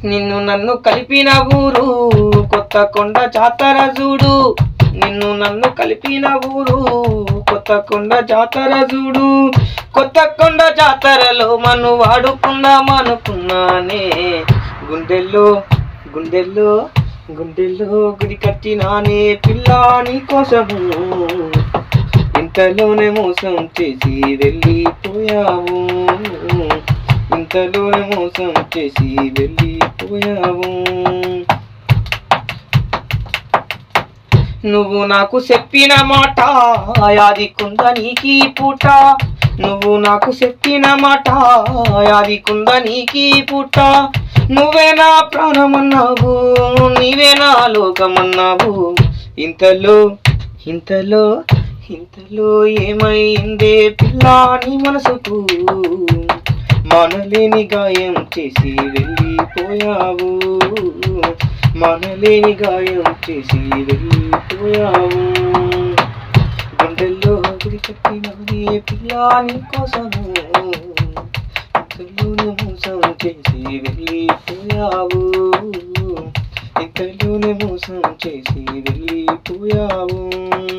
నిన్ను నన్ను కలిపిన ఊరు కొత్త కొండ జాతర చూడు. నిన్ను నన్ను కలిపిన ఊరు కొత్త కొండ జాతర చూడు. కొత్త కొండ జాతరలో మను వాడుకుందామనుకున్నానే. గుండెల్లో గుండెల్లో గుండెల్లో గుడి కట్టినానే పిల్లా నీ కోసము. ఇంతలోనే మోసం చేసి వెళ్ళిపోయావు. ఇంతలోనే మోసం చేసి వెళ్ళిపోయావు. నువ్వు నాకు చెప్పిన మాట యాదికుంద నీకీ పూట. నువ్వు నాకు చెప్పిన మాట యాదికుంద నీకీ పూట. నువ్వే నా ప్రాణమన్నావు, నీవే నా లోకమన్నావు. ఇంతలో ఇంతలో ఇంతలో ఏమైందే పిల్లా నీ మనసుకు. మనలేని గాయం చేసి వెళ్ళిపోయావు. మనలేని గాయం చేసి వెళ్ళిపోయావు. గుండెల్లో గుడి కట్టినానే పిల్లా నీ కోసము. ఇంతలోనే మోసం చేసి వెళ్ళిపోయావు. ఇంతలోనే మోసం చేసి వెళ్ళిపోయావు.